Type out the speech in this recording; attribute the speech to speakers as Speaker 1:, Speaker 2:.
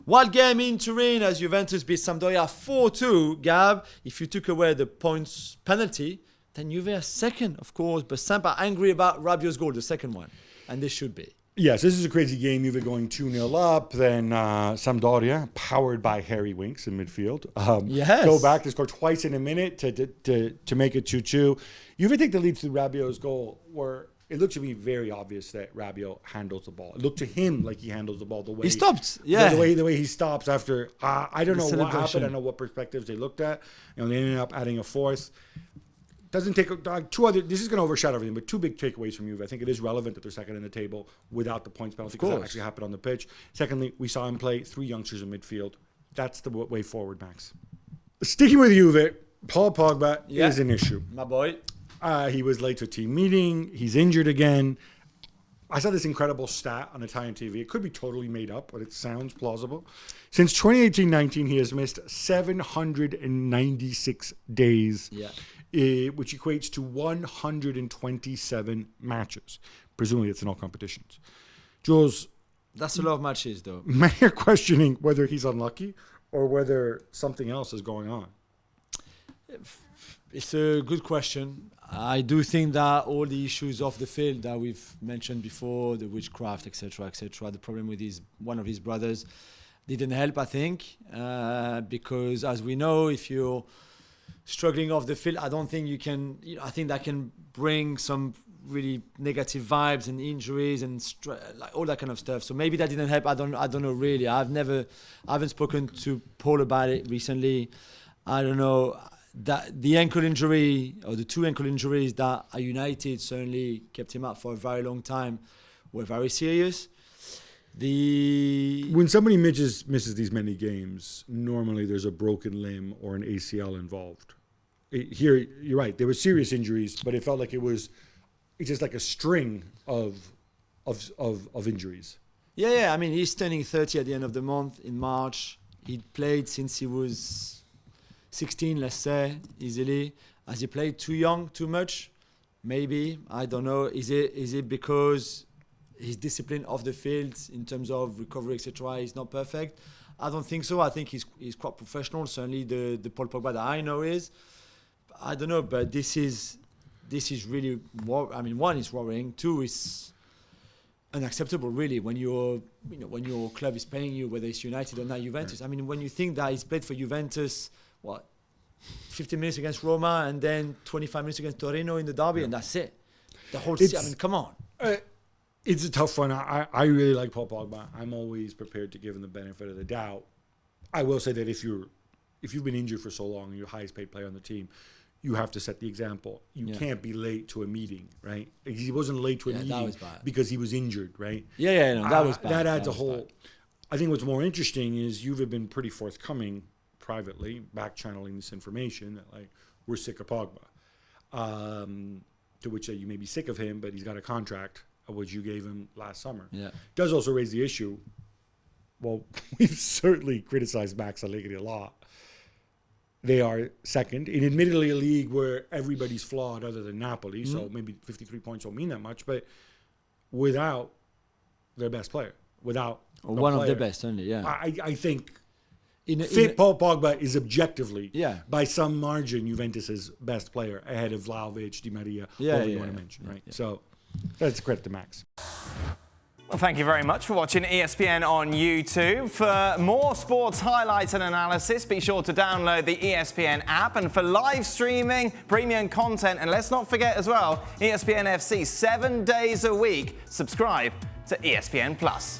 Speaker 1: Wild game in Turin as Juventus beat Sampdoria 4-2. Gab, if you took away the points penalty, then Juve are second, of course. But Samp are angry about Rabiot's goal, the second one. And they should be.
Speaker 2: Yes, this is a crazy game. Juve going 2-0 up. Then Sampdoria, powered by Harry Winks in midfield. Go back to score twice in a minute to make it 2-2. Juve take the lead through Rabiot's goal, where it looked to me very obvious that Rabiot handles the ball. It looked to him like he handles the ball the way
Speaker 1: he stopped. Yeah,
Speaker 2: the way he stops after. I don't know what happened. I don't know what perspectives they looked at. They ended up adding a fourth. Doesn't take two other. This is going to overshadow everything, but two big takeaways from Juve. I think it is relevant that they're second in the table without the points penalty because that actually happened on the pitch. Secondly, we saw him play 3 youngsters in midfield. That's the way forward, Max. Sticking with Juve, Paul Pogba is an issue.
Speaker 1: My boy.
Speaker 2: He was late to a team meeting. He's injured again. I saw this incredible stat on Italian TV. It could be totally made up, but it sounds plausible. Since 2018-19, he has missed 796 days, which equates to 127 matches. Presumably, it's in all competitions. Jules,
Speaker 1: that's a lot of matches, though.
Speaker 2: Many are questioning whether he's unlucky or whether something else is going on.
Speaker 1: It's a good question. I do think that all the issues off the field that we've mentioned before, the witchcraft, etc., the problem with one of his brothers didn't help, I think, because as we know, if you're struggling off the field, I don't think you can. I think that can bring some really negative vibes and injuries and like all that kind of stuff. So maybe that didn't help. I don't know really. I haven't spoken to Paul about it recently. I don't know. That the ankle injury or the 2 ankle injuries that are United certainly kept him out for a very long time were very serious.
Speaker 2: When somebody misses these many games, normally there's a broken limb or an ACL involved. Here, you're right. There were serious injuries, but it felt like it's just like a string of injuries.
Speaker 1: Yeah. I mean, he's turning 30 at the end of the month in March. He played since he was 16, let's say, easily. Has he played too young, too much? Maybe. I don't know. Is it because his discipline off the field in terms of recovery, etc., is not perfect? I don't think so. I think he's quite professional. Certainly the Paul Pogba that I know is. I don't know, but this is really, one is worrying. 2 is unacceptable, really, when your club is paying you, whether it's United or not Juventus. Right. I mean, when you think that he's played for Juventus, 15 minutes against Roma and then 25 minutes against Torino in the derby, and that's it. The whole season. I mean, come on.
Speaker 2: It's a tough one. I really like Paul Pogba. I'm always prepared to give him the benefit of the doubt. I will say that if you've been injured for so long and you're the highest paid player on the team, you have to set the example. You can't be late to a meeting, right? He wasn't late to a meeting because he was injured, right?
Speaker 1: That was bad.
Speaker 2: That adds a whole. I think what's more interesting is you've been pretty forthcoming privately, back channeling this information that we're sick of Pogba. To which you may be sick of him, but he's got a contract, which you gave him last summer. Yeah, does also raise the issue. Well, we've certainly criticized Max Allegri a lot. They are second in admittedly a league where everybody's flawed other than Napoli, so maybe 53 points don't mean that much, but without their best player, without
Speaker 1: one of the best only,
Speaker 2: I think Paul Pogba is objectively, by some margin, Juventus' best player ahead of Vlahovic, Di Maria, whoever you want to mention, right? So that's credit to Max.
Speaker 3: Well, thank you very much for watching ESPN on YouTube. For more sports highlights and analysis, be sure to download the ESPN app. And for live streaming, premium content, and let's not forget as well, ESPN FC 7 days a week. Subscribe to ESPN Plus.